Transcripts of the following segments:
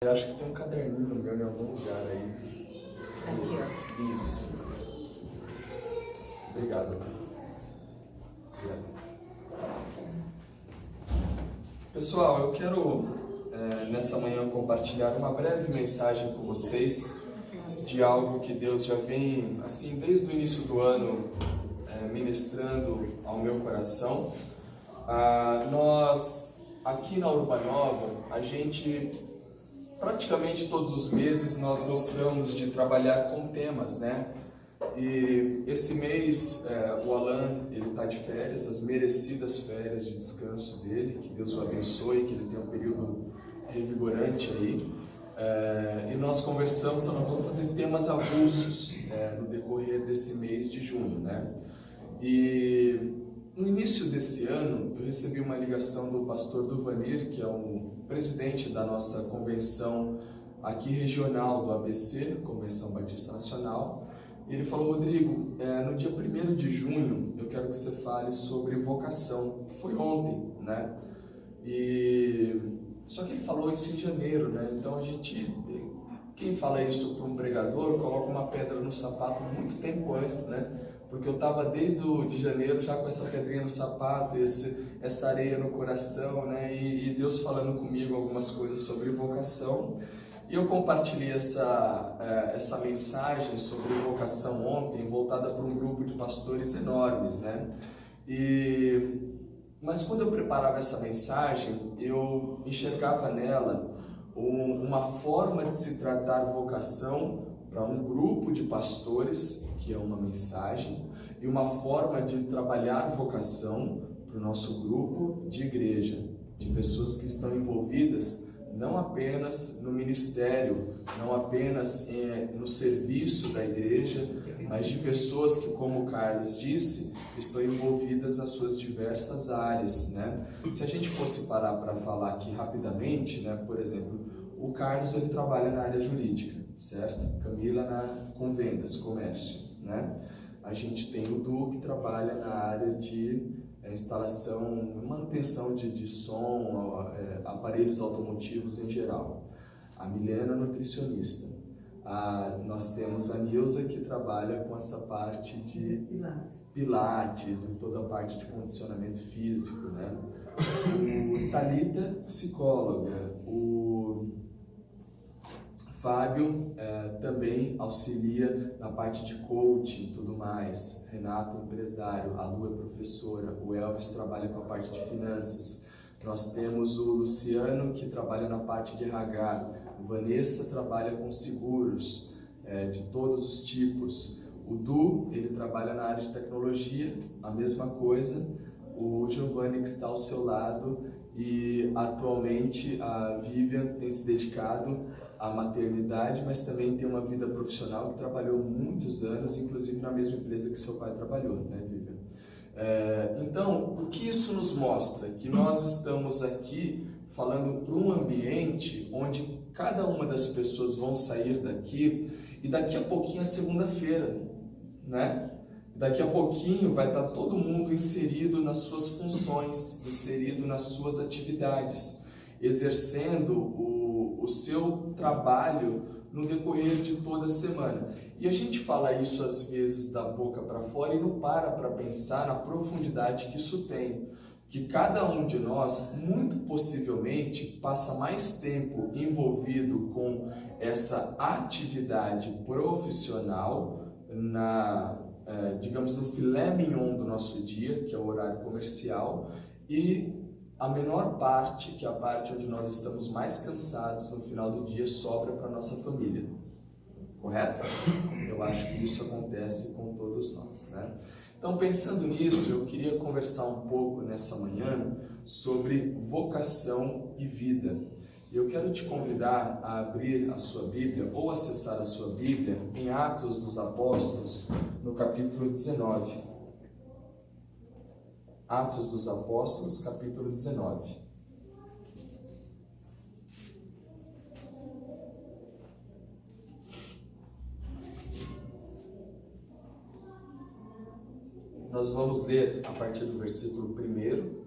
Eu acho que tem um caderninho meu em algum lugar aí. Aqui, ó. Isso. Obrigado. Pessoal, eu quero nessa manhã compartilhar uma breve mensagem com vocês de algo que Deus já vem, assim, desde o início do ano, ministrando ao meu coração. Nós, aqui na Urbanova, a gente, praticamente todos os meses, nós gostamos de trabalhar com temas, né? E esse mês, o Alan, ele está de férias, as merecidas férias de descanso dele, que Deus o abençoe, que ele tenha um período revigorante aí. E nós conversamos, nós vamos fazer temas avulsos no decorrer desse mês de junho, né? E no início desse ano, eu recebi uma ligação do pastor Duvanir, que é o presidente da nossa convenção aqui regional do ABC, Convenção Batista Nacional. E ele falou: Rodrigo, no dia 1º de junho, eu quero que você fale sobre vocação, que foi ontem, né? Só que ele falou isso em janeiro, né? Então quem fala isso para um pregador, coloca uma pedra no sapato muito tempo antes, né? Porque eu estava desde de janeiro já com essa pedrinha no sapato, essa areia no coração, né? E Deus falando comigo algumas coisas sobre vocação. E eu compartilhei essa mensagem sobre vocação ontem, voltada para um grupo de pastores enormes, né? Mas quando eu preparava essa mensagem, eu enxergava nela uma forma de se tratar vocação para um grupo de pastores, que é uma mensagem, e uma forma de trabalhar vocação para o nosso grupo de igreja, de pessoas que estão envolvidas não apenas no ministério, não apenas no serviço da igreja, mas de pessoas que, como o Carlos disse, estão envolvidas nas suas diversas áreas, né? Se a gente fosse parar para falar aqui rapidamente, né? Por exemplo, o Carlos, ele trabalha na área jurídica, certo? Camila com vendas, comércio, né? A gente tem o Du, que trabalha na área de instalação, manutenção de som, aparelhos automotivos em geral. A Milena, nutricionista. Nós temos a Nilza, que trabalha com essa parte de pilates e toda a parte de condicionamento físico, né? O Thalita, psicóloga. O Fábio também auxilia na parte de coaching e tudo mais. Renato, empresário. A Lu é professora. O Elvis trabalha com a parte de finanças. Nós temos o Luciano, que trabalha na parte de RH. A Vanessa trabalha com seguros de todos os tipos. O Du, ele trabalha na área de tecnologia, a mesma coisa. O Giovanni, que está ao seu lado, e atualmente a Vivian tem se dedicado à maternidade, mas também tem uma vida profissional que trabalhou muitos anos, inclusive na mesma empresa que seu pai trabalhou, né, Vivian? Então, o que isso nos mostra? Que nós estamos aqui falando para um ambiente onde cada uma das pessoas vão sair daqui, e daqui a pouquinho é segunda-feira, né? Daqui a pouquinho vai estar todo mundo inserido nas suas funções, inserido nas suas atividades, exercendo o seu trabalho no decorrer de toda a semana. E a gente fala isso às vezes da boca para fora e não para pensar na profundidade que isso tem. Que cada um de nós, muito possivelmente, passa mais tempo envolvido com essa atividade profissional digamos, no filé mignon do nosso dia, que é o horário comercial, e a menor parte, que é a parte onde nós estamos mais cansados no final do dia, sobra para a nossa família. Correto? Eu acho que isso acontece com todos nós, né? Então, pensando nisso, eu queria conversar um pouco nessa manhã sobre vocação e vida. Eu quero te convidar a abrir a sua Bíblia ou acessar a sua Bíblia em Atos dos Apóstolos, no capítulo 19. Atos dos Apóstolos, capítulo 19. Nós vamos ler a partir do versículo 1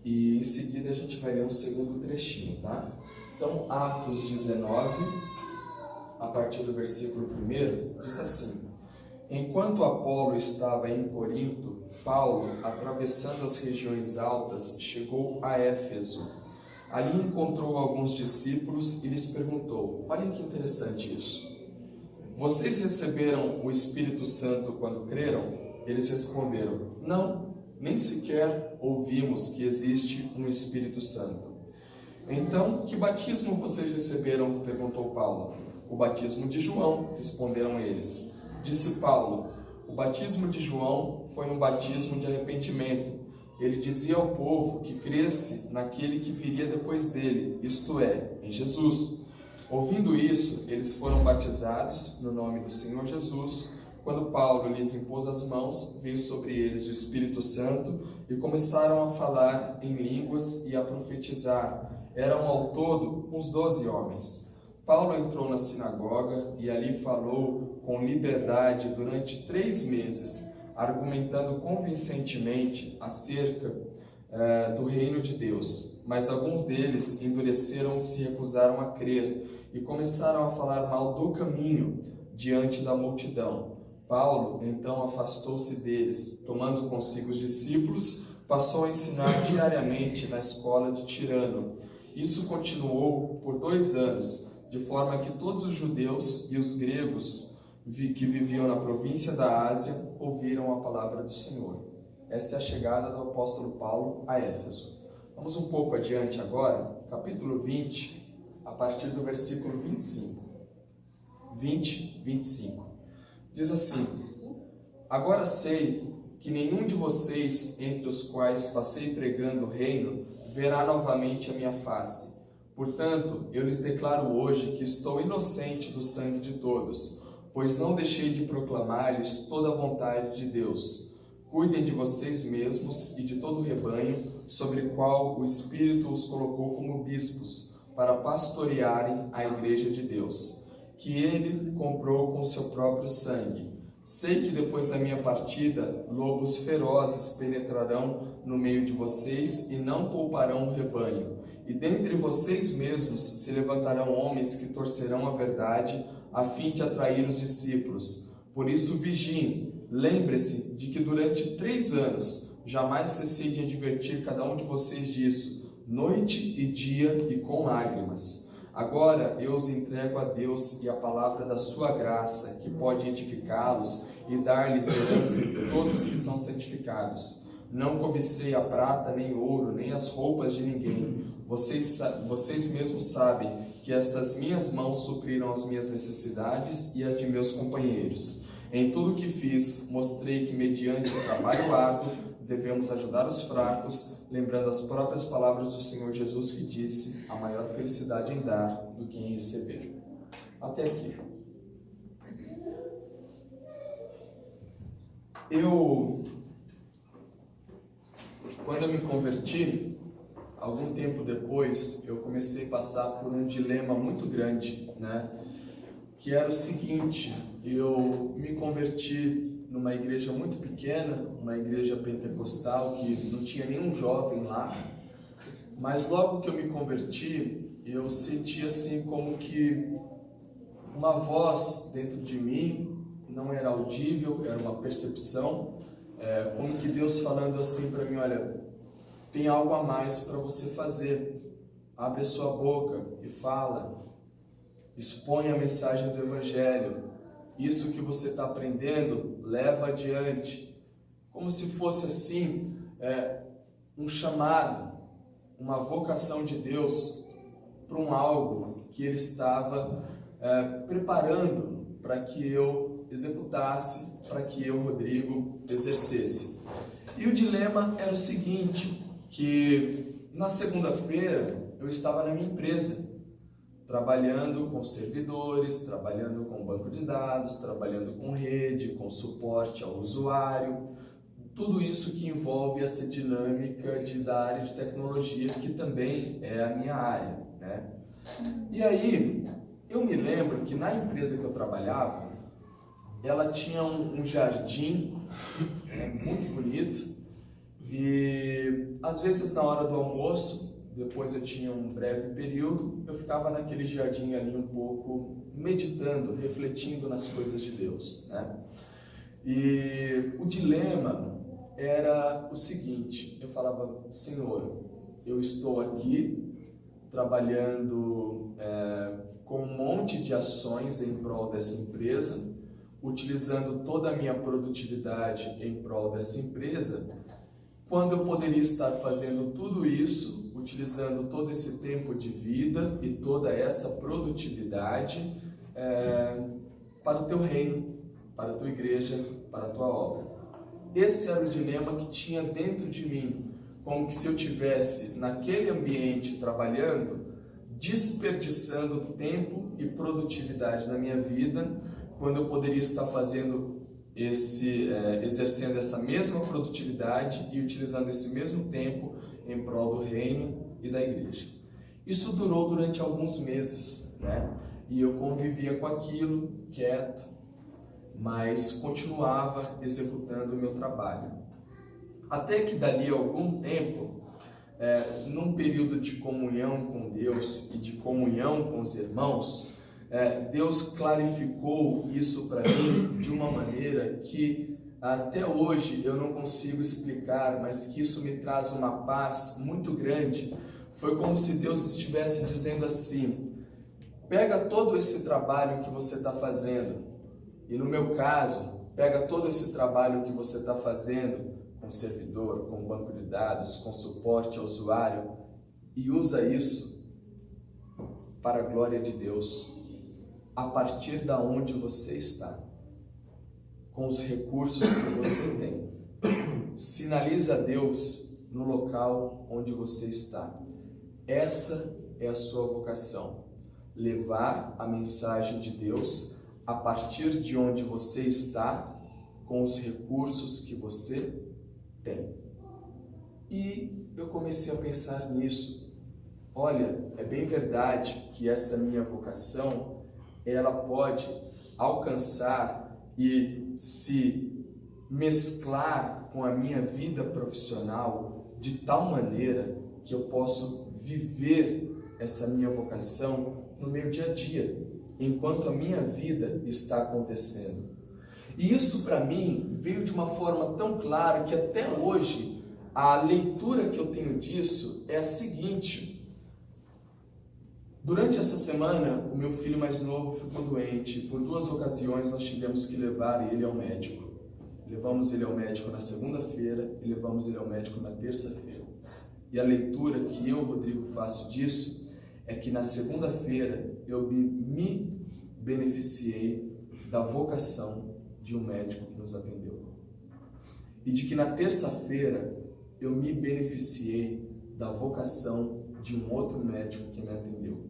e em seguida a gente vai ler um segundo trechinho, tá? Então, Atos 19, a partir do versículo 1, diz assim: Enquanto Apolo estava em Corinto, Paulo, atravessando as regiões altas, chegou a Éfeso. Ali encontrou alguns discípulos e lhes perguntou: olhem que interessante isso. Vocês receberam o Espírito Santo quando creram? Eles responderam: não, nem sequer ouvimos que existe um Espírito Santo. Então, que batismo vocês receberam? Perguntou Paulo. O batismo de João, responderam eles. Disse Paulo: o batismo de João foi um batismo de arrependimento. Ele dizia ao povo que cresce naquele que viria depois dele, isto é, em Jesus. Ouvindo isso, eles foram batizados no nome do Senhor Jesus. Quando Paulo lhes impôs as mãos, veio sobre eles o Espírito Santo e começaram a falar em línguas e a profetizar. Eram ao todo uns 12 homens. Paulo entrou na sinagoga e ali falou com liberdade durante 3 meses, argumentando convincentemente acerca do reino de Deus. Mas alguns deles endureceram e se recusaram a crer e começaram a falar mal do caminho diante da multidão. Paulo então afastou-se deles, tomando consigo os discípulos, passou a ensinar diariamente na escola de Tirano. Isso continuou por 2 anos, de forma que todos os judeus e os gregos que viviam na província da Ásia ouviram a palavra do Senhor. Essa é a chegada do apóstolo Paulo a Éfeso. Vamos um pouco adiante agora, capítulo 20, a partir do versículo 25. 25. Diz assim: Agora sei que nenhum de vocês, entre os quais passei pregando o reino, verá novamente a minha face. Portanto, eu lhes declaro hoje que estou inocente do sangue de todos, pois não deixei de proclamar-lhes toda a vontade de Deus. Cuidem de vocês mesmos e de todo o rebanho, sobre o qual o Espírito os colocou como bispos, para pastorearem a igreja de Deus, que ele comprou com seu próprio sangue. Sei que depois da minha partida, lobos ferozes penetrarão no meio de vocês e não pouparão o rebanho. E dentre vocês mesmos se levantarão homens que torcerão a verdade, a fim de atrair os discípulos. Por isso vigiem, lembre-se de que durante 3 anos jamais cessei de advertir cada um de vocês disso, noite e dia e com lágrimas. Agora eu os entrego a Deus e a palavra da sua graça, que pode edificá-los e dar-lhes herança entre todos os que são santificados. Não cobicei a prata, nem ouro, nem as roupas de ninguém. Vocês mesmos sabem que estas minhas mãos supriram as minhas necessidades e as de meus companheiros. Em tudo o que fiz, mostrei que mediante o trabalho árduo devemos ajudar os fracos, lembrando as próprias palavras do Senhor Jesus, que disse: a maior felicidade em dar do que em receber. Até aqui. Quando eu me converti, algum tempo depois, eu comecei a passar por um dilema muito grande, que era o seguinte: eu me converti numa igreja muito pequena, uma igreja pentecostal que não tinha nenhum jovem lá, mas logo que eu me converti, eu senti assim como que uma voz dentro de mim, não era audível, era uma percepção, como que Deus falando assim para mim: olha, tem algo a mais para você fazer, abre a sua boca e fala, expõe a mensagem do Evangelho. Isso que você está aprendendo, leva adiante. Como se fosse assim, um chamado, uma vocação de Deus para um algo que Ele estava preparando para que eu executasse, para que eu, Rodrigo, exercesse. E o dilema era o seguinte, que na segunda-feira eu estava na minha empresa, trabalhando com servidores, trabalhando com banco de dados, trabalhando com rede, com suporte ao usuário, tudo isso que envolve essa dinâmica da área de tecnologia, que também é a minha área, E aí, eu me lembro que na empresa que eu trabalhava, ela tinha um jardim muito bonito, e às vezes na hora do almoço, depois eu tinha um breve período, eu ficava naquele jardim ali um pouco meditando, refletindo nas coisas de Deus, né? E o dilema era o seguinte: eu falava, Senhor, eu estou aqui trabalhando com um monte de ações em prol dessa empresa, utilizando toda a minha produtividade em prol dessa empresa, quando eu poderia estar fazendo tudo isso, utilizando todo esse tempo de vida e toda essa produtividade para o teu reino, para a tua igreja, para a tua obra. Esse era o dilema que tinha dentro de mim, como que se eu tivesse naquele ambiente trabalhando, desperdiçando tempo e produtividade na minha vida, quando eu poderia estar fazendo exercendo essa mesma produtividade e utilizando esse mesmo tempo em prol do reino e da igreja. Isso durou durante alguns meses, né? E eu convivia com aquilo, quieto, mas continuava executando o meu trabalho. Até que dali a algum tempo, num período de comunhão com Deus e de comunhão com os irmãos, Deus clarificou isso para mim de uma maneira que até hoje eu não consigo explicar, mas que isso me traz uma paz muito grande. Foi como se Deus estivesse dizendo assim: pega todo esse trabalho que você está fazendo, e no meu caso, pega todo esse trabalho que você está fazendo com servidor, com banco de dados, com suporte ao usuário, e usa isso para a glória de Deus, a partir da onde você está, com os recursos que você tem. Sinaliza a Deus no local onde você está. Essa é a sua vocação, levar a mensagem de Deus a partir de onde você está, com os recursos que você tem. E eu comecei a pensar nisso. Olha, é bem verdade que essa minha vocação, ela pode alcançar e se mesclar com a minha vida profissional de tal maneira que eu posso viver essa minha vocação no meu dia a dia, enquanto a minha vida está acontecendo. E isso para mim veio de uma forma tão clara que até hoje a leitura que eu tenho disso é a seguinte: durante essa semana, o meu filho mais novo ficou doente. Por 2 ocasiões nós tivemos que levar ele ao médico. Levamos ele ao médico na segunda-feira e levamos ele ao médico na terça-feira. E a leitura que eu, Rodrigo, faço disso é que na segunda-feira eu me beneficiei da vocação de um médico que nos atendeu. E de que na terça-feira eu me beneficiei da vocação de um outro médico que me atendeu.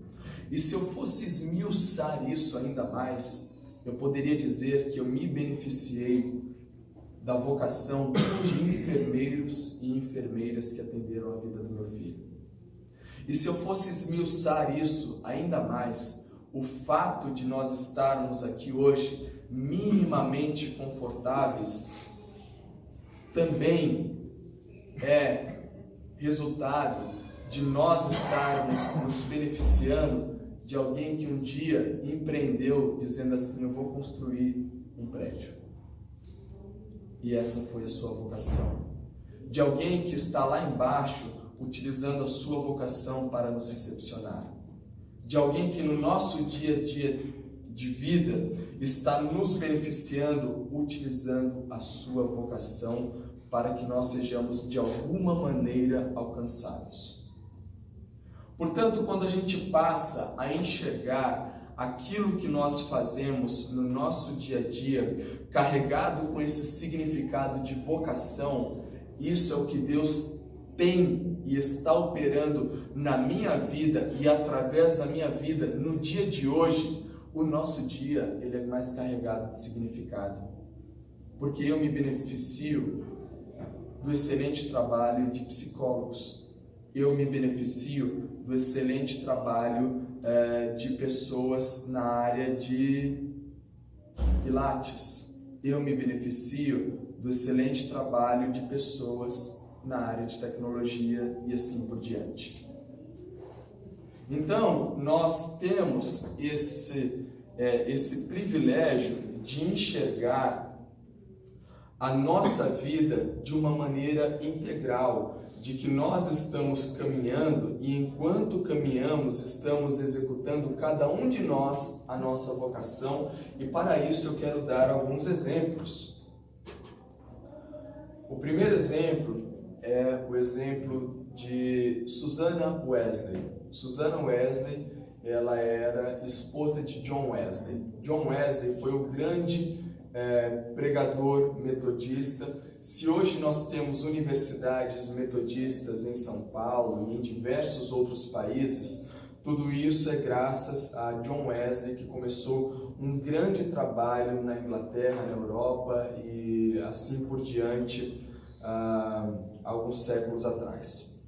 E se eu fosse esmiuçar isso ainda mais, eu poderia dizer que eu me beneficiei da vocação de enfermeiros e enfermeiras que atenderam a vida do meu filho. E se eu fosse esmiuçar isso ainda mais, o fato de nós estarmos aqui hoje minimamente confortáveis também é resultado de nós estarmos nos beneficiando de alguém que um dia empreendeu dizendo assim: eu vou construir um prédio. E essa foi a sua vocação. De alguém que está lá embaixo utilizando a sua vocação para nos recepcionar. De alguém que no nosso dia a dia de vida está nos beneficiando utilizando a sua vocação para que nós sejamos de alguma maneira alcançados. Portanto, quando a gente passa a enxergar aquilo que nós fazemos no nosso dia a dia, carregado com esse significado de vocação, isso é o que Deus tem e está operando na minha vida e através da minha vida no dia de hoje. O nosso dia, ele é mais carregado de significado, porque eu me beneficio do excelente trabalho de psicólogos, eu me beneficio do excelente trabalho de pessoas na área de pilates, eu me beneficio do excelente trabalho de pessoas na área de tecnologia e assim por diante. Então, nós temos esse privilégio de enxergar a nossa vida de uma maneira integral, de que nós estamos caminhando e enquanto caminhamos estamos executando cada um de nós a nossa vocação, e para isso eu quero dar alguns exemplos. O primeiro exemplo é o exemplo de Susanna Wesley. Susanna Wesley, ela era esposa de John Wesley. John Wesley foi o grande pregador metodista. Se hoje nós temos universidades metodistas em São Paulo e em diversos outros países, tudo isso é graças a John Wesley, que começou um grande trabalho na Inglaterra, na Europa e assim por diante, alguns séculos atrás.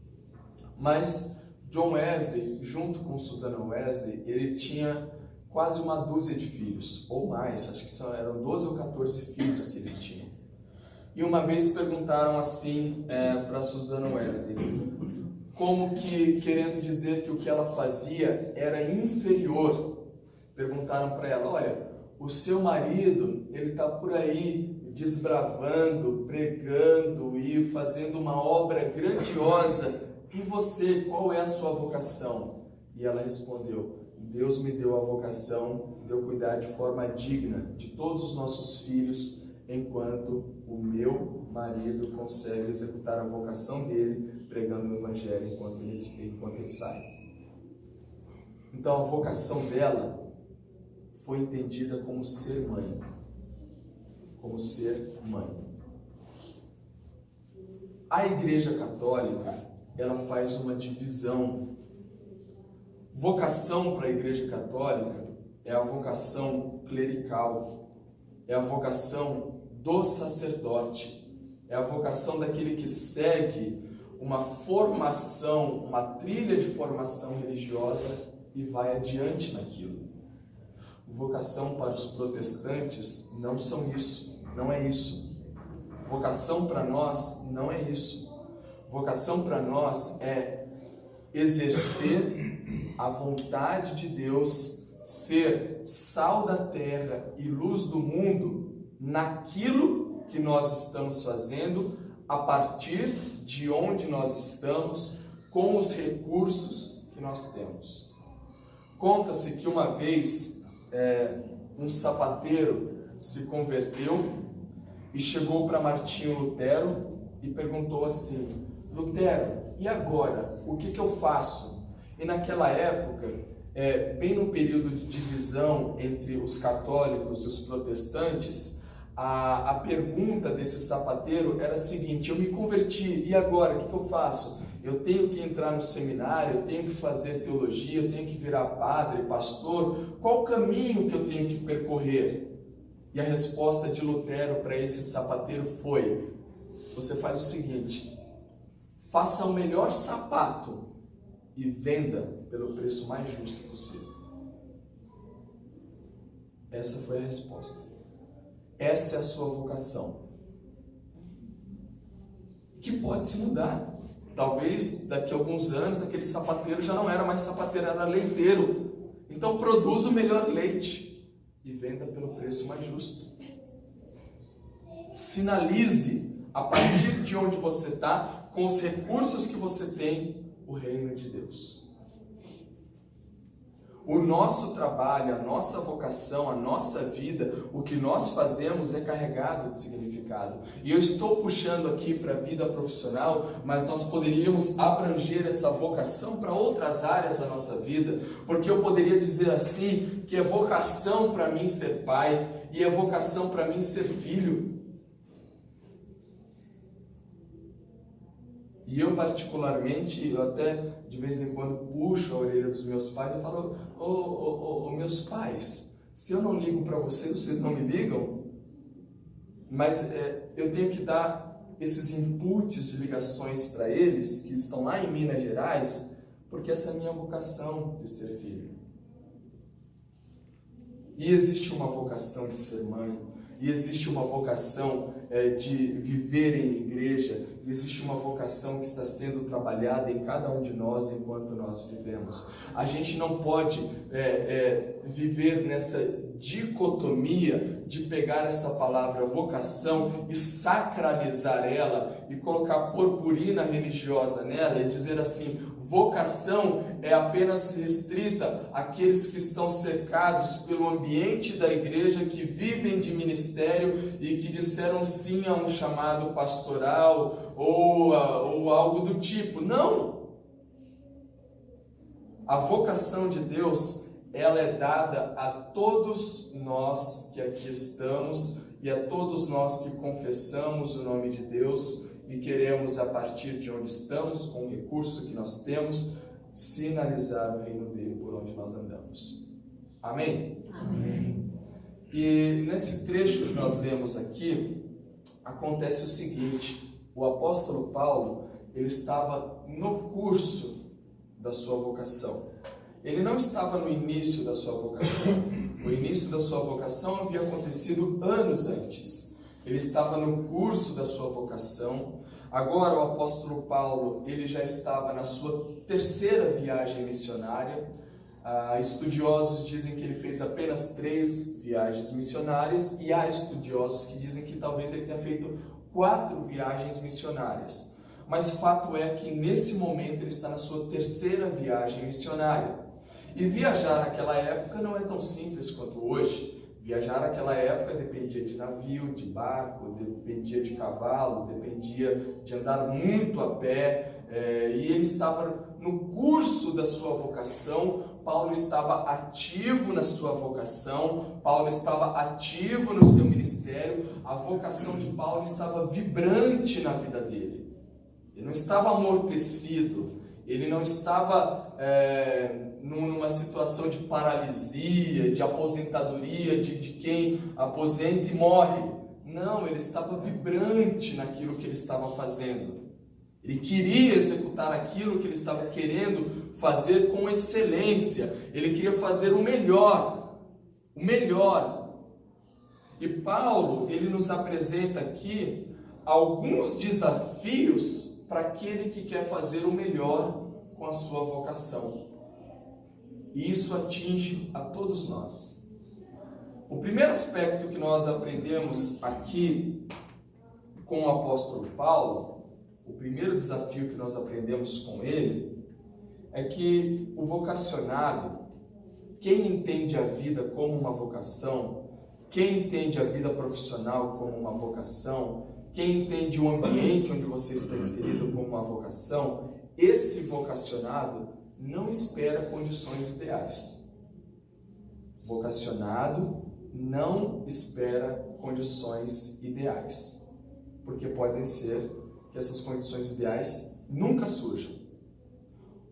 Mas John Wesley, junto com Susanna Wesley, ele tinha quase uma dúzia de filhos, ou mais, acho que eram 12 ou 14 filhos que eles tinham. E uma vez perguntaram assim para Susanna Wesley, como que, querendo dizer que o que ela fazia era inferior. Perguntaram para ela, olha, o seu marido, ele está por aí desbravando, pregando e fazendo uma obra grandiosa, e você, qual é a sua vocação? E ela respondeu, Deus me deu a vocação de eu cuidar de forma digna de todos os nossos filhos, enquanto o meu marido consegue executar a vocação dele, pregando o Evangelho enquanto ele sai. Então a vocação dela foi entendida como ser mãe. Como ser mãe. A Igreja Católica, ela faz uma divisão. Vocação para a Igreja Católica é a vocação clerical, é a vocação do sacerdote, é a vocação daquele que segue uma formação, uma trilha de formação religiosa e vai adiante naquilo. Vocação para os protestantes não são isso, não é isso. Vocação para nós não é isso. Vocação para nós é exercer a vontade de Deus, ser sal da terra e luz do mundo naquilo que nós estamos fazendo, a partir de onde nós estamos, com os recursos que nós temos. Conta-se que uma vez um sapateiro se converteu e chegou para Martinho Lutero e perguntou assim, Lutero, e agora? O que eu faço? E naquela época, bem no período de divisão entre os católicos e os protestantes, a pergunta desse sapateiro era a seguinte, eu me converti, e agora? O que eu faço? Eu tenho que entrar no seminário, eu tenho que fazer teologia, eu tenho que virar padre, pastor? Qual o caminho que eu tenho que percorrer? E a resposta de Lutero para esse sapateiro foi, você faz o seguinte, faça o melhor sapato e venda pelo preço mais justo possível. Essa foi a resposta. Essa é a sua vocação. Que pode se mudar. Talvez daqui a alguns anos aquele sapateiro já não era mais sapateiro, era leiteiro. Então produza o melhor leite e venda pelo preço mais justo. Sinalize a partir de onde você está, com os recursos que você tem, o reino de Deus. O nosso trabalho, a nossa vocação, a nossa vida, o que nós fazemos é carregado de significado. E eu estou puxando aqui para a vida profissional, mas nós poderíamos abranger essa vocação para outras áreas da nossa vida, porque eu poderia dizer assim, que é vocação para mim ser pai, e é vocação para mim ser filho. E eu particularmente, eu até de vez em quando puxo a orelha dos meus pais e falo, meus pais, se eu não ligo para vocês, vocês não me ligam? Mas eu tenho que dar esses inputs de ligações para eles, que estão lá em Minas Gerais, porque essa é a minha vocação de ser filho. E existe uma vocação de ser mãe, e existe uma vocação de viver em igreja, e existe uma vocação que está sendo trabalhada em cada um de nós enquanto nós vivemos. A gente não pode viver nessa dicotomia de pegar essa palavra vocação e sacralizar ela e colocar purpurina religiosa nela e dizer assim: vocação é apenas restrita àqueles que estão cercados pelo ambiente da igreja, que vivem de ministério e que disseram sim a um chamado pastoral ou algo do tipo. Não! A vocação de Deus, ela é dada a todos nós que aqui estamos e a todos nós que confessamos o nome de Deus e queremos, a partir de onde estamos, com o recurso que nós temos, sinalizar o reino dele por onde nós andamos. Amém? Amém. E nesse trecho que nós lemos aqui, acontece o seguinte: o apóstolo Paulo, ele estava no curso da sua vocação. Ele não estava no início da sua vocação. O início da sua vocação havia acontecido anos antes. Ele estava no curso da sua vocação. Agora o apóstolo Paulo, ele já estava na sua terceira viagem missionária. Estudiosos dizem que ele fez apenas 3 viagens missionárias, e há estudiosos que dizem que talvez ele tenha feito 4 viagens missionárias. Mas fato é que nesse momento ele está na sua terceira viagem missionária. E viajar naquela época não é tão simples quanto hoje. Viajar naquela época dependia de navio, de barco, dependia de cavalo, dependia de andar muito a pé, e ele estava no curso da sua vocação. Paulo estava ativo na sua vocação, Paulo estava ativo no seu ministério, a vocação de Paulo estava vibrante na vida dele. Ele não estava amortecido, ele não estava numa situação de paralisia, de aposentadoria, de quem aposenta e morre. Não, ele estava vibrante naquilo que ele estava fazendo. Ele queria executar aquilo que ele estava querendo fazer com excelência. Ele queria fazer o melhor. O melhor. E Paulo, ele nos apresenta aqui alguns desafios para aquele que quer fazer o melhor com a sua vocação. E isso atinge a todos nós. O primeiro aspecto que nós aprendemos aqui com o apóstolo Paulo, o primeiro desafio que nós aprendemos com ele, é que o vocacionado, quem entende a vida como uma vocação, quem entende a vida profissional como uma vocação, quem entende o ambiente onde você está inserido como uma vocação, esse vocacionado não espera condições ideais. Vocacionado não espera condições ideais, porque podem ser que essas condições ideais nunca surjam.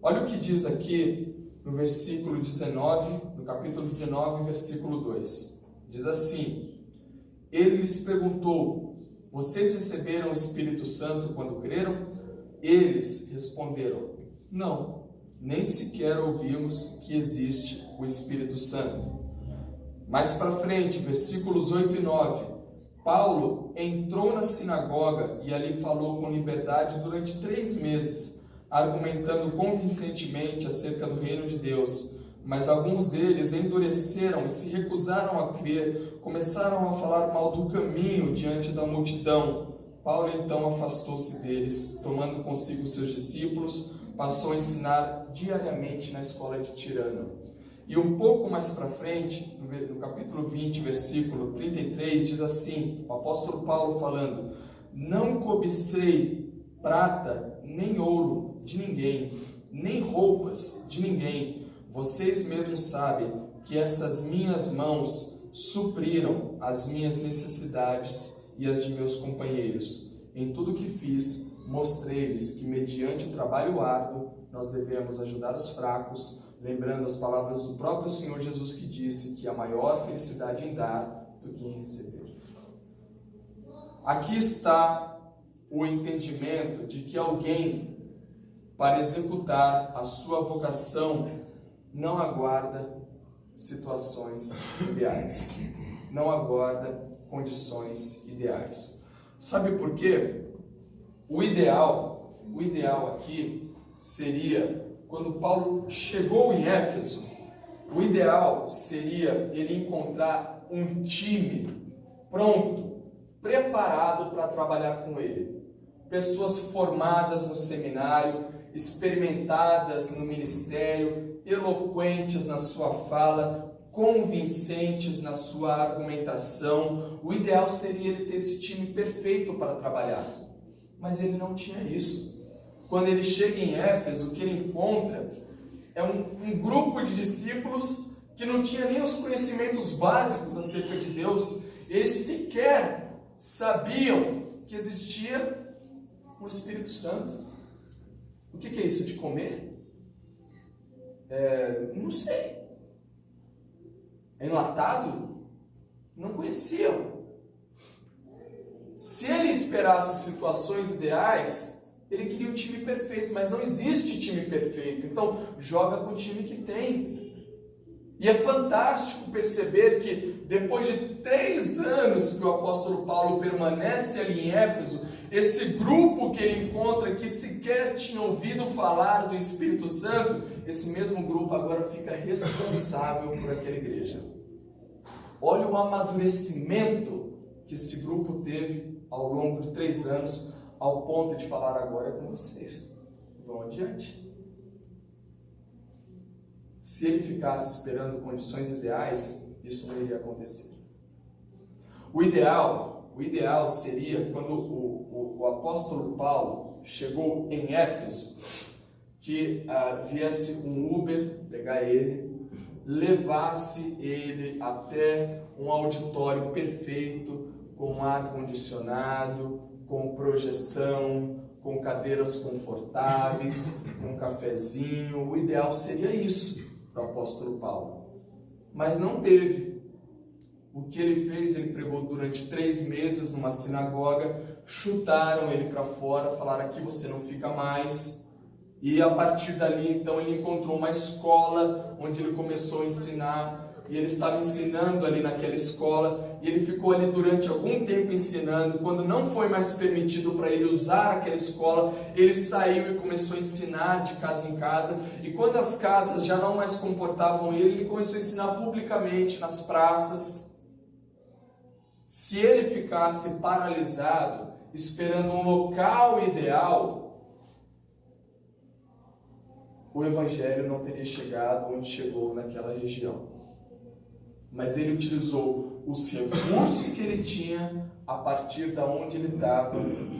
Olha o que diz aqui no versículo 19, no capítulo 19, versículo 2. Diz assim: ele lhes perguntou: vocês receberam o Espírito Santo quando creram? Eles responderam: não, nem sequer ouvimos que existe o Espírito Santo. Mais para frente, versículos 8 e 9, Paulo entrou na sinagoga e ali falou com liberdade durante 3 meses, argumentando convincentemente acerca do reino de Deus. Mas alguns deles endureceram e se recusaram a crer, começaram a falar mal do caminho diante da multidão. Paulo então afastou-se deles, tomando consigo seus discípulos, passou a ensinar diariamente na escola de Tirano. E um pouco mais para frente, no capítulo 20, versículo 33, diz assim, o apóstolo Paulo falando: não cobicei prata nem ouro de ninguém, nem roupas de ninguém. Vocês mesmos sabem que essas minhas mãos supriram as minhas necessidades e as de meus companheiros. Em tudo que fiz, mostrei-lhes que, mediante o trabalho árduo, nós devemos ajudar os fracos, lembrando as palavras do próprio Senhor Jesus, que disse que a maior felicidade em dar do que em receber. Aqui está o entendimento de que alguém, para executar a sua vocação, não aguarda situações ideais, não aguarda condições ideais. Sabe por quê? O ideal aqui seria, quando Paulo chegou em Éfeso, o ideal seria ele encontrar um time pronto, preparado para trabalhar com ele. Pessoas formadas no seminário, experimentadas no ministério, eloquentes na sua fala, convincentes na sua argumentação. O ideal seria ele ter esse time perfeito para trabalhar. Mas ele não tinha isso. Quando ele chega em Éfeso, o que ele encontra é um grupo de discípulos que não tinha nem os conhecimentos básicos acerca de Deus. Eles sequer sabiam que existia um Espírito Santo. O que é isso de comer? Não sei. É enlatado? Não conheciam. Se ele esperasse situações ideais, ele queria o time perfeito, mas não existe time perfeito. Então, joga com o time que tem. E é fantástico perceber que depois de 3 anos que o apóstolo Paulo permanece ali em Éfeso, esse grupo que ele encontra, que sequer tinha ouvido falar do Espírito Santo, esse mesmo grupo agora fica responsável por aquela igreja. Olha o amadurecimento que esse grupo teve ao longo de 3 anos, ao ponto de falar agora com vocês. Vão adiante. Se ele ficasse esperando condições ideais, isso não iria acontecer. O ideal seria, quando o apóstolo Paulo chegou em Éfeso, que viesse um Uber pegar ele, levasse ele até um auditório perfeito, com ar-condicionado, com projeção, com cadeiras confortáveis, com um cafezinho. O ideal seria isso para o apóstolo Paulo. Mas não teve. O que ele fez? Ele pregou durante 3 meses numa sinagoga, chutaram ele para fora, falaram: aqui você não fica mais. E a partir dali, então, ele encontrou uma escola onde ele começou a ensinar. E ele estava ensinando ali naquela escola. E ele ficou ali durante algum tempo ensinando. Quando não foi mais permitido para ele usar aquela escola, ele saiu e começou a ensinar de casa em casa. E quando as casas já não mais comportavam ele começou a ensinar publicamente nas praças. Se ele ficasse paralisado, esperando um local ideal, o evangelho não teria chegado onde chegou naquela região. Mas ele utilizou os recursos que ele tinha, a partir da onde ele estava,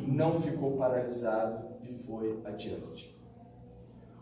não ficou paralisado e foi adiante.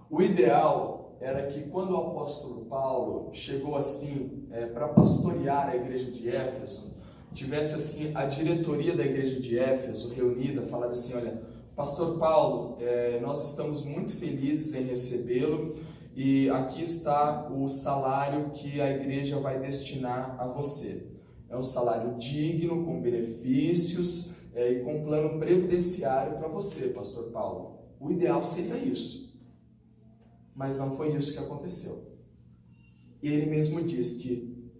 O ideal era que quando o apóstolo Paulo chegou assim para pastorear a igreja de Éfeso, tivesse assim a diretoria da igreja de Éfeso reunida, falando assim: olha, pastor Paulo, nós estamos muito felizes em recebê-lo e aqui está o salário que a igreja vai destinar a você. É um salário digno, com benefícios e com plano previdenciário para você, pastor Paulo. O ideal seria isso, mas não foi isso que aconteceu. E ele mesmo diz que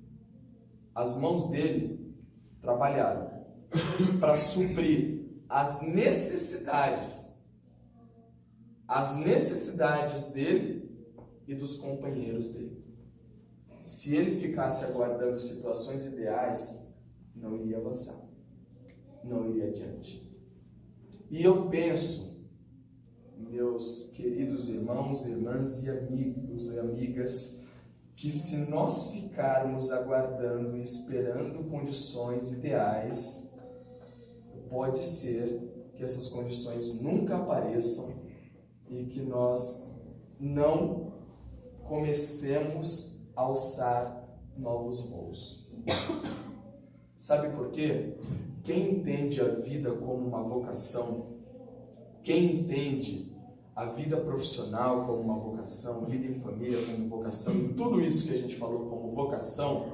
as mãos dele trabalharam para suprir as necessidades dele e dos companheiros dele. Se ele ficasse aguardando situações ideais, não iria avançar, não iria adiante. E eu penso, meus queridos irmãos, irmãs e amigos e amigas, que se nós ficarmos aguardando e esperando condições ideais, pode ser que essas condições nunca apareçam e que nós não comecemos a alçar novos voos. Sabe por quê? Quem entende a vida como uma vocação, quem entende a vida profissional como uma vocação, vida em família como vocação, e tudo isso que a gente falou como vocação,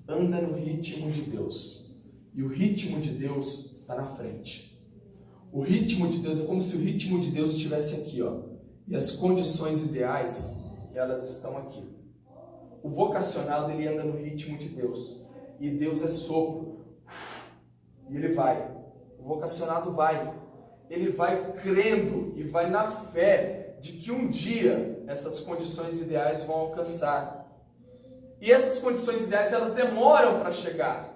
anda no ritmo de Deus. E o ritmo de Deus está na frente. O ritmo de Deus é como se o ritmo de Deus estivesse aqui, ó. E as condições ideais, elas estão aqui. O vocacional, ele anda no ritmo de Deus. E Deus é sopro. E ele vai. O vocacionado vai. Ele vai crendo e vai na fé de que um dia essas condições ideais vão alcançar. E essas condições ideais, elas demoram para chegar.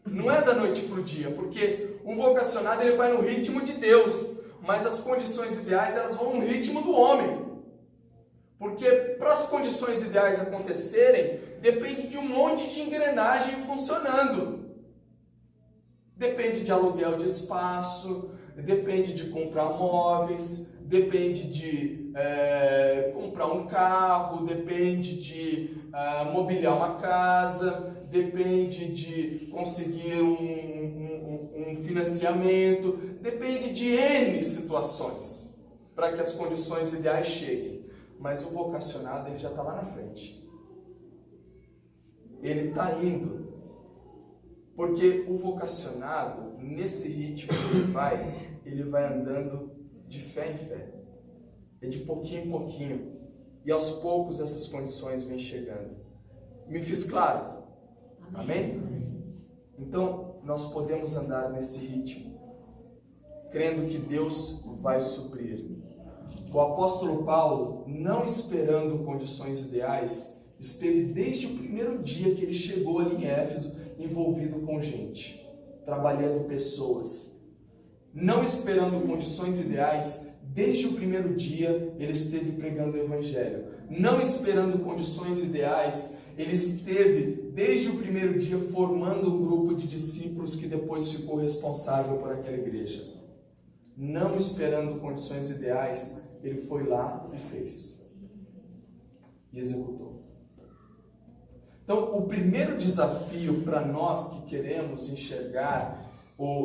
Não é da noite para o dia, porque o vocacionado ele vai no ritmo de Deus, mas as condições ideais elas vão no ritmo do homem. Porque para as condições ideais acontecerem, depende de um monte de engrenagem funcionando. Depende de aluguel de espaço, depende de comprar móveis, depende de comprar um carro, depende de mobiliar uma casa, depende de conseguir um financiamento, depende de N situações para que as condições ideais cheguem. Mas o vocacionado ele já está lá na frente. Ele está indo. Porque o vocacionado, nesse ritmo que ele vai andando de fé em fé. É de pouquinho em pouquinho. E aos poucos essas condições vêm chegando. Me fiz claro? Amém? Então, nós podemos andar nesse ritmo, crendo que Deus vai suprir. O apóstolo Paulo, não esperando condições ideais, esteve desde o primeiro dia que ele chegou ali em Éfeso, envolvido com gente, trabalhando pessoas. Não esperando condições ideais, desde o primeiro dia ele esteve pregando o Evangelho. Não esperando condições ideais, ele esteve desde o primeiro dia formando um grupo de discípulos que depois ficou responsável por aquela igreja. Não esperando condições ideais, ele foi lá e fez. E executou. Então, o primeiro desafio para nós que queremos enxergar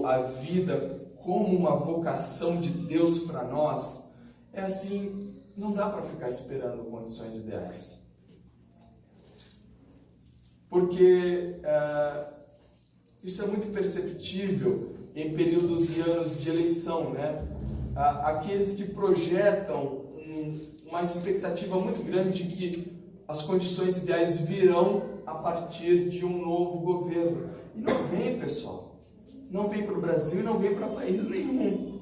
a vida como uma vocação de Deus para nós, é assim, não dá para ficar esperando condições ideais. Porque isso é muito perceptível em períodos e anos de eleição, né? Aqueles que projetam uma expectativa muito grande de que as condições ideais virão a partir de um novo governo. E não vem, pessoal. Não vem para o Brasil e não vem para país nenhum.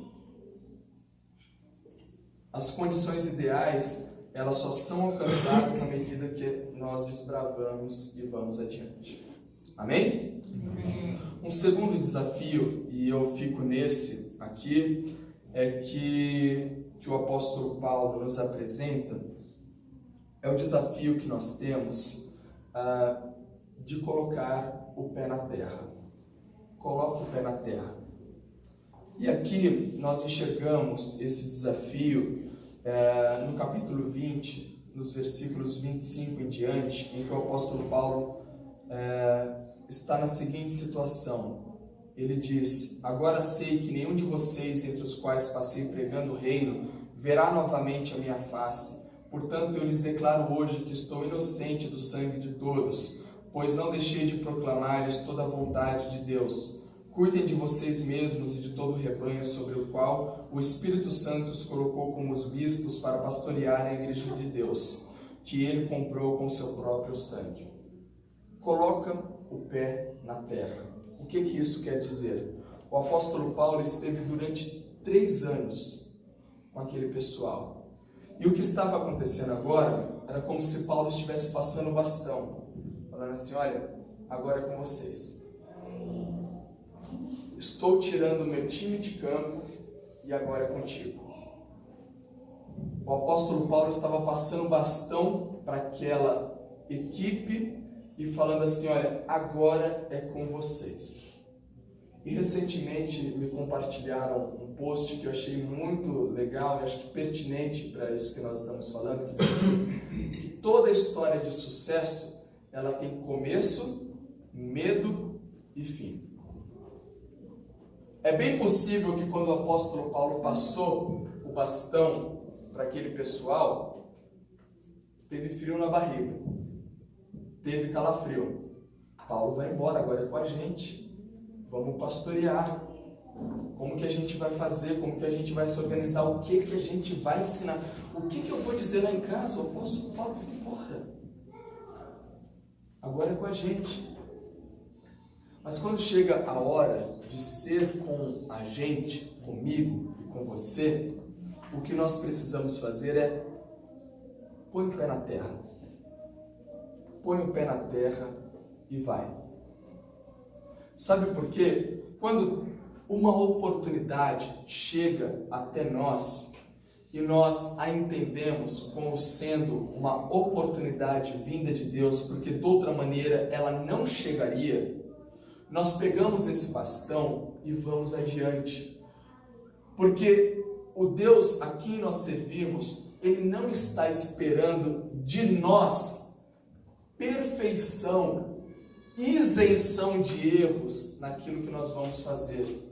As condições ideais, elas só são alcançadas à medida que nós desbravamos e vamos adiante. Amém? Amém. Um segundo desafio, e eu fico nesse aqui, é que o apóstolo Paulo nos apresenta, é o desafio que nós temos de colocar o pé na terra. Coloca o pé na terra. E aqui nós enxergamos esse desafio no capítulo 20, nos versículos 25 em diante, em que o apóstolo Paulo está na seguinte situação. Ele diz: agora sei que nenhum de vocês, entre os quais passei pregando o reino, verá novamente a minha face. Portanto, eu lhes declaro hoje que estou inocente do sangue de todos, pois não deixei de proclamar-lhes toda a vontade de Deus. Cuidem de vocês mesmos e de todo o rebanho sobre o qual o Espírito Santo os colocou como os bispos para pastorearem a igreja de Deus, que ele comprou com seu próprio sangue. Coloca o pé na terra. O que isso quer dizer? O apóstolo Paulo esteve durante 3 anos com aquele pessoal. E o que estava acontecendo agora era como se Paulo estivesse passando o bastão, falando assim: olha, agora é com vocês. Estou tirando o meu time de campo e agora é contigo. O apóstolo Paulo estava passando o bastão para aquela equipe e falando assim: olha, agora é com vocês. E recentemente me compartilharam um post que eu achei muito legal e acho que pertinente para isso que nós estamos falando, que diz assim, que toda história de sucesso, ela tem começo, medo e fim. É bem possível que quando o apóstolo Paulo passou o bastão para aquele pessoal, teve frio na barriga, teve calafrio. Paulo vai embora, agora é com a gente. Vamos pastorear. Como que a gente vai fazer? Como que a gente vai se organizar? O que a gente vai ensinar? O que eu vou dizer lá em casa? O apóstolo Paulo foi embora. Agora é com a gente. Mas quando chega a hora de ser com a gente, comigo e com você, o que nós precisamos fazer é põe o pé na terra. Põe o pé na terra e vai. Sabe por quê? Quando uma oportunidade chega até nós e nós a entendemos como sendo uma oportunidade vinda de Deus, porque de outra maneira ela não chegaria, nós pegamos esse bastão e vamos adiante. Porque o Deus a quem nós servimos, Ele não está esperando de nós perfeição, isenção de erros naquilo que nós vamos fazer.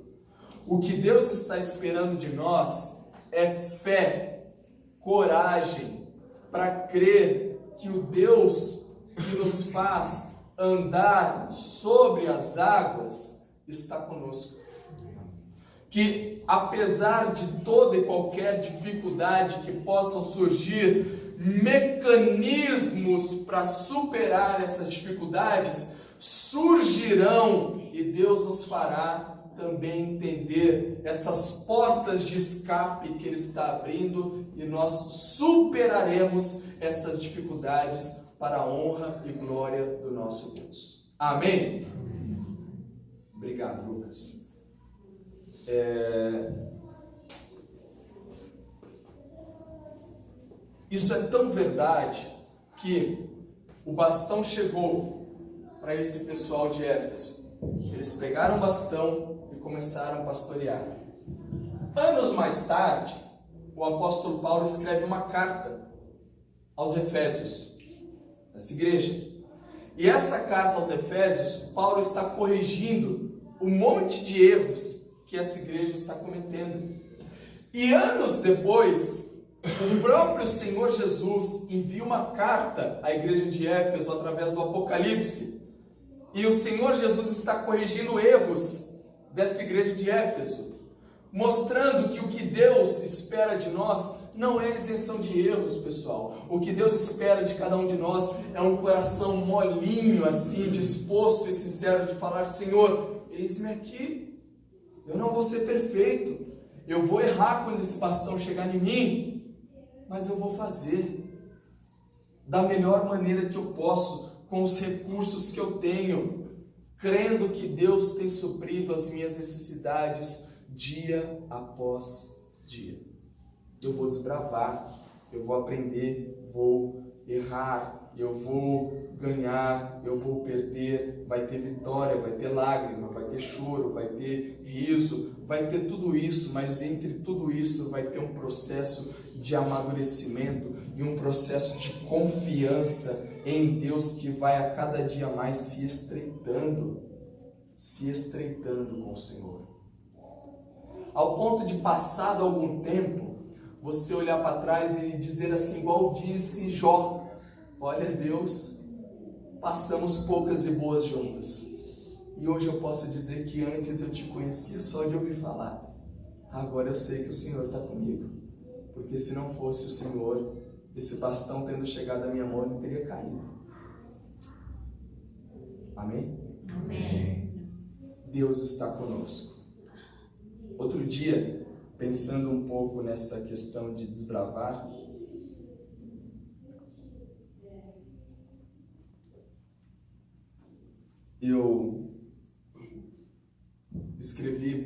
O que Deus está esperando de nós é fé, coragem, para crer que o Deus que nos faz andar sobre as águas está conosco. Que apesar de toda e qualquer dificuldade que possam surgir, mecanismos para superar essas dificuldades surgirão e Deus nos fará também entender essas portas de escape que Ele está abrindo e nós superaremos essas dificuldades para a honra e glória do nosso Deus. Amém? Obrigado, Lucas. Isso é tão verdade que o bastão chegou para esse pessoal de Éfeso. Eles pegaram o bastão e começaram a pastorear. Anos mais tarde, o apóstolo Paulo escreve uma carta aos Efésios, essa igreja. E essa carta aos Efésios, Paulo está corrigindo um monte de erros que essa igreja está cometendo. E anos depois, o próprio Senhor Jesus envia uma carta à igreja de Éfeso através do Apocalipse. E o Senhor Jesus está corrigindo erros dessa igreja de Éfeso, mostrando que o que Deus espera de nós não é isenção de erros, pessoal. O que Deus espera de cada um de nós é um coração molinho, assim, disposto e sincero de falar: Senhor, eis-me aqui. Eu não vou ser perfeito. Eu vou errar quando esse bastão chegar em mim, mas eu vou fazer da melhor maneira que eu posso, com os recursos que eu tenho, crendo que Deus tem suprido as minhas necessidades dia após dia. Eu vou desbravar, eu vou aprender, vou errar, eu vou ganhar, eu vou perder, vai ter vitória, vai ter lágrima, vai ter choro, vai ter riso, vai ter tudo isso, mas entre tudo isso vai ter um processo de amadurecimento e um processo de confiança em Deus que vai a cada dia mais se estreitando com o Senhor. Ao ponto de, passado algum tempo, você olhar para trás e dizer assim, igual disse Jó: olha, Deus, passamos poucas e boas juntas. E hoje eu posso dizer que antes eu te conhecia só de ouvir falar. Agora eu sei que o Senhor está comigo. Porque se não fosse o Senhor, esse bastão tendo chegado à minha mão, ele teria caído. Amém? Amém. Deus está conosco. Outro dia, pensando um pouco nessa questão de desbravar, eu escrevi